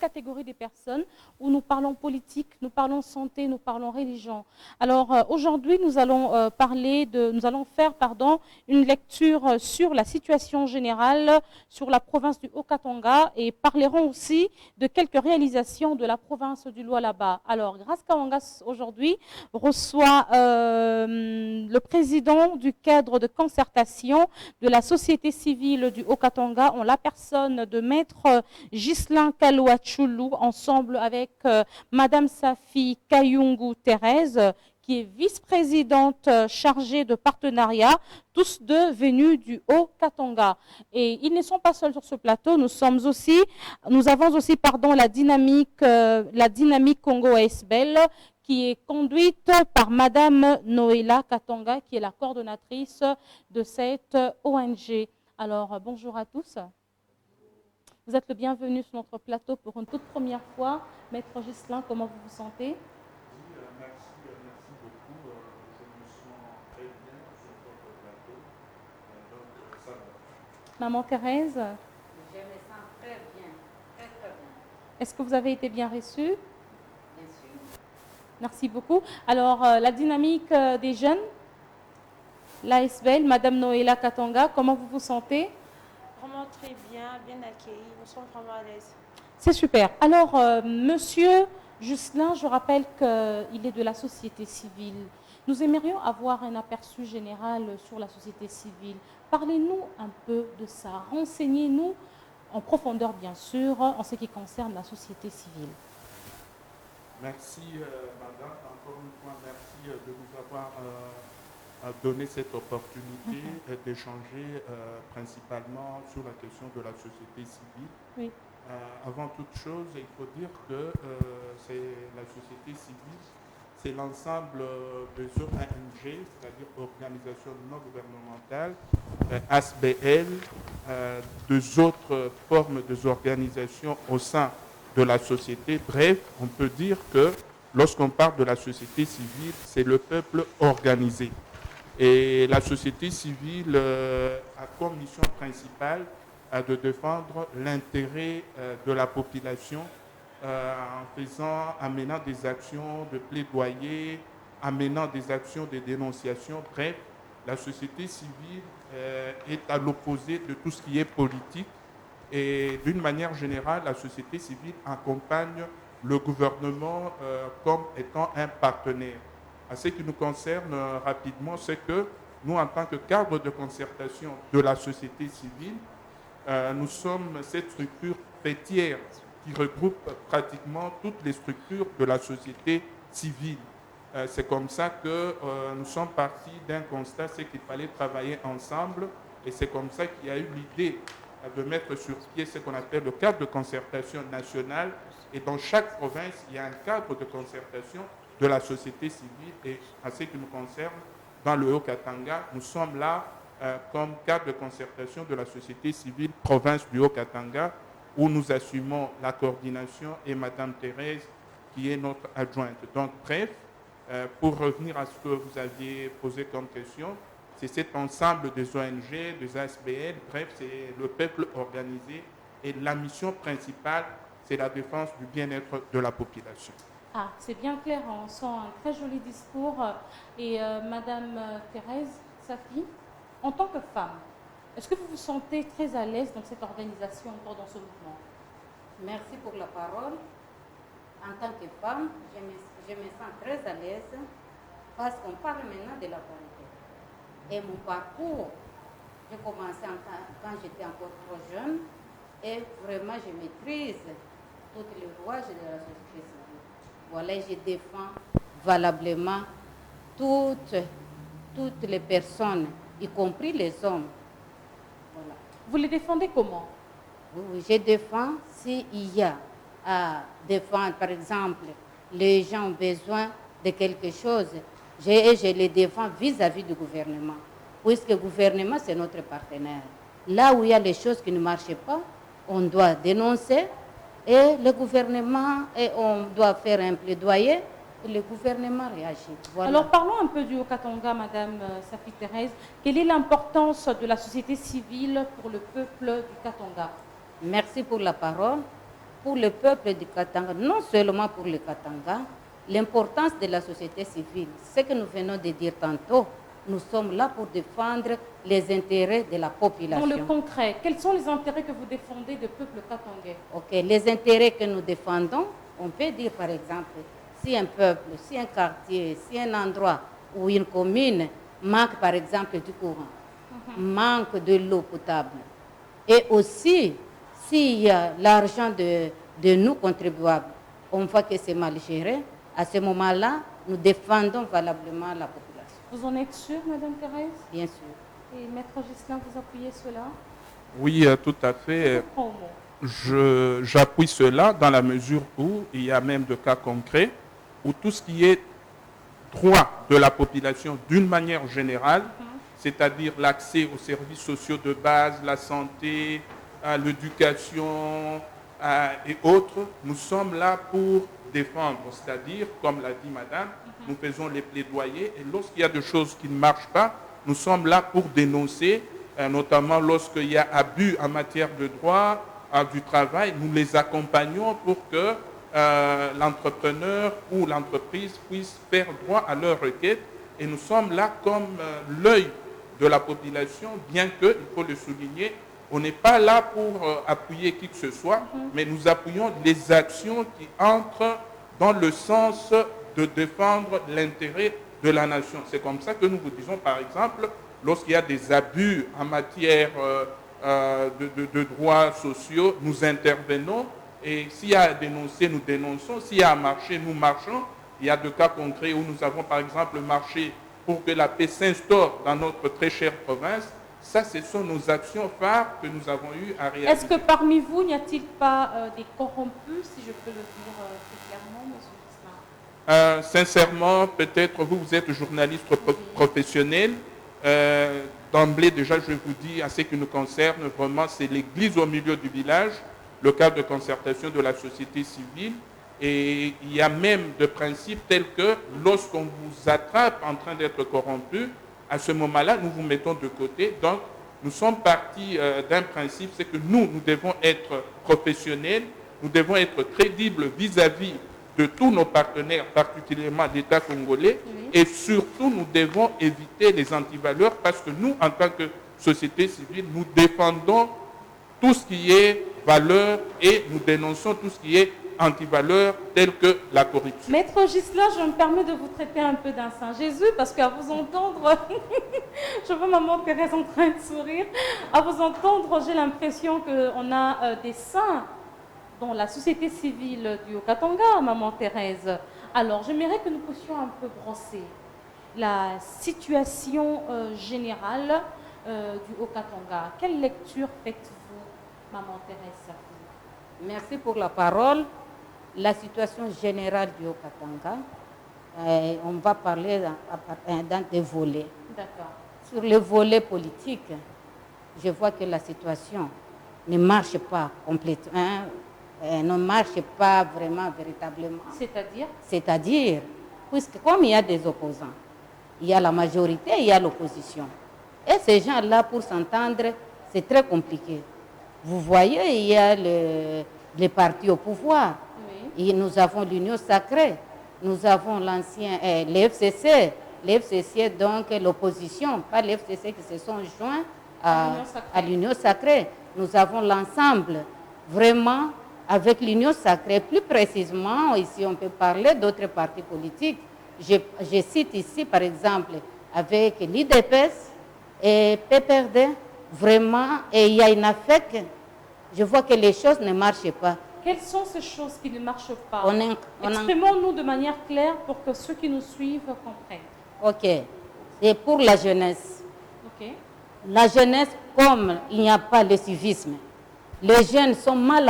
catégorie des personnes où nous parlons politique, nous parlons santé, nous parlons religion. Alors aujourd'hui, nous allons faire une lecture sur la situation générale sur la province du Haut-Katanga et parlerons aussi de quelques réalisations de la province du Lualaba. Alors, Grace Kawanga aujourd'hui reçoit le président du cadre de concertation de la société civile du Haut-Katanga en la personne de Maître Ghislain Kalouachulu, ensemble avec Madame Safi Kayungu Thérèse, qui est vice-présidente chargée de partenariat, tous deux venus du Haut-Katanga. Et ils ne sont pas seuls sur ce plateau, nous avons aussi la dynamique Congo-ASBEL, qui est conduite par Madame Noéla Katanga, qui est la coordonnatrice de cette ONG. Alors, bonjour à tous. Vous êtes le bienvenu sur notre plateau pour une toute première fois. Maître Ghislain, comment vous vous sentez? Merci beaucoup. Je me sens très bien sur votre plateau. Donc, ça va. Maman Thérèse? Je me sens très bien, très bien. Est-ce que vous avez été bien reçue? Bien sûr. Merci beaucoup. Alors, la dynamique des jeunes, l'ASBEL, Madame Noéla Katanga, comment vous vous sentez? Vraiment très bien, bien accueillis. Nous sommes vraiment à l'aise. C'est super. Alors, Monsieur Ghislain, je rappelle qu'il est de la société civile. Nous aimerions avoir un aperçu général sur la société civile. Parlez-nous un peu de ça. Renseignez-nous en profondeur, bien sûr, en ce qui concerne la société civile. Merci, Madame. Encore une fois, merci de nous avoir donné cette opportunité d'échanger principalement sur la question de la société civile. Oui. Avant toute chose, il faut dire que la société civile, c'est l'ensemble des ONG, c'est-à-dire organisations non gouvernementales, ASBL, deux autres formes d'organisations au sein de la société. Bref, on peut dire que lorsqu'on parle de la société civile, c'est le peuple organisé. Et la société civile a comme mission principale de défendre l'intérêt de la population en menant des actions de plaidoyer, en menant des actions de dénonciation. Bref, la société civile est à l'opposé de tout ce qui est politique. Et d'une manière générale, la société civile accompagne le gouvernement comme étant un partenaire. À ce qui nous concerne rapidement, c'est que nous, en tant que cadre de concertation de la société civile, nous sommes cette structure fêtière qui regroupe pratiquement toutes les structures de la société civile. C'est comme ça que nous sommes partis d'un constat, c'est qu'il fallait travailler ensemble, et c'est comme ça qu'il y a eu l'idée de mettre sur pied ce qu'on appelle le cadre de concertation nationale, et dans chaque province, il y a un cadre de concertation de la société civile, et à ce qui nous concerne, dans le Haut-Katanga, nous sommes là comme cadre de concertation de la société civile province du Haut-Katanga, où nous assumons la coordination, et Madame Thérèse, qui est notre adjointe. Donc, bref, pour revenir à ce que vous aviez posé comme question, c'est cet ensemble des ONG, des ASBL, bref, c'est le peuple organisé, et la mission principale, c'est la défense du bien-être de la population. Ah, c'est bien clair, on sent un très joli discours. Et Madame Thérèse, Safi, en tant que femme, est-ce que vous vous sentez très à l'aise dans cette organisation, encore dans ce mouvement? Merci pour la parole. En tant que femme, je me sens très à l'aise parce qu'on parle maintenant de la parité. Et mon parcours, j'ai commencé quand j'étais encore trop jeune, et vraiment je maîtrise tous les rouages de la société civile. Voilà, je défends valablement toutes les personnes, y compris les hommes. Voilà. Vous les défendez comment? Oui, je défends s'il y a à défendre, par exemple, les gens ont besoin de quelque chose, je les défends vis-à-vis du gouvernement, puisque le gouvernement, c'est notre partenaire. Là où il y a les choses qui ne marchent pas, on doit dénoncer, et le gouvernement, et on doit faire un plaidoyer, et le gouvernement réagit. Voilà. Alors parlons un peu du Haut-Katanga, Madame Safi Thérèse. Quelle est l'importance de la société civile pour le peuple du Katanga? Merci pour la parole. pour le peuple du Katanga, non seulement pour le Katanga, l'importance de la société civile, ce que nous venons de dire tantôt, nous sommes là pour défendre les intérêts de la population. Dans le concret, quels sont les intérêts que vous défendez du peuple katangais? Ok, les intérêts que nous défendons, on peut dire par exemple, si un peuple, si un quartier, si un endroit ou une commune manque par exemple du courant, manque de l'eau potable, et aussi s'il y a l'argent de nous contribuables, on voit que c'est mal géré, à ce moment-là, nous défendons valablement la population. Vous en êtes sûre, Madame Thérèse? Bien sûr. Et Maître Ghislain, vous appuyez cela? Oui, tout à fait. Je comprends au mot. J'appuie cela dans la mesure où il y a même de cas concrets où tout ce qui est droit de la population d'une manière générale, c'est-à-dire l'accès aux services sociaux de base, la santé, l'éducation et autres, nous sommes là pour défendre, c'est-à-dire, comme l'a dit Madame, nous faisons les plaidoyers et lorsqu'il y a des choses qui ne marchent pas, nous sommes là pour dénoncer, notamment lorsqu'il y a abus en matière de droit du travail, nous les accompagnons pour que l'entrepreneur ou l'entreprise puisse faire droit à leurs requêtes et nous sommes là comme l'œil de la population, bien que, il faut le souligner, on n'est pas là pour appuyer qui que ce soit, mais nous appuyons les actions qui entrent dans le sens de défendre l'intérêt de la nation. C'est comme ça que nous vous disons, par exemple, lorsqu'il y a des abus en matière de droits sociaux, nous intervenons et s'il y a à dénoncer, nous dénonçons. S'il y a à marcher, nous marchons. Il y a des cas concrets où nous avons, par exemple, marché pour que la paix s'instaure dans notre très chère province. Ça, ce sont nos actions phares que nous avons eu à réaliser. Est-ce que parmi vous, n'y a-t-il pas des corrompus, si je peux le dire plus clairement, M. Ghislain? Sincèrement, peut-être vous êtes journaliste professionnel. D'emblée, déjà, je vous dis, à ce qui nous concerne, vraiment, c'est l'église au milieu du village, le cadre de concertation de la société civile. Et il y a même des principes tels que lorsqu'on vous attrape en train d'être corrompu, à ce moment-là, nous vous mettons de côté. Donc, nous sommes partis d'un principe, c'est que nous devons être professionnels, nous devons être crédibles vis-à-vis de tous nos partenaires, particulièrement l'État congolais, et surtout, nous devons éviter les antivaleurs parce que nous, en tant que société civile, nous défendons tout ce qui est valeur et nous dénonçons tout ce qui est antivaleurs telles que la corruption. Maître Ghislain, je me permets de vous traiter un peu d'un Saint Jésus parce qu'à vous entendre, je vois maman Thérèse en train de sourire, à vous entendre, j'ai l'impression qu'on a des saints dans la société civile du Haut-Katanga, maman Thérèse. Alors, j'aimerais que nous puissions un peu brosser la situation générale du Haut-Katanga. Quelle lecture faites-vous, maman Thérèse? Merci pour la parole. La situation générale du Haut-Katanga, on va parler dans des volets. D'accord. Sur le volet politique, je vois que la situation ne marche pas complètement, ne marche pas vraiment, véritablement. C'est-à-dire? C'est-à-dire, puisque comme il y a des opposants, il y a la majorité, il y a l'opposition. Et ces gens-là, pour s'entendre, c'est très compliqué. Vous voyez, il y a les partis au pouvoir. Et nous avons l'Union sacrée, nous avons l'ancien, l'FCC, donc l'opposition, pas l'FCC qui se sont joints à l'Union sacrée. Nous avons l'ensemble, vraiment, avec l'Union sacrée. Plus précisément, ici on peut parler d'autres partis politiques. Je cite ici, par exemple, avec l'IDPS et PPRD, vraiment, et il y a une AFEC, je vois que les choses ne marchent pas. Quelles sont ces choses qui ne marchent pas? Exprimons-nous de manière claire pour que ceux qui nous suivent comprennent. Ok. Et pour la jeunesse. Ok. La jeunesse, comme il n'y a pas le civisme, les jeunes sont mal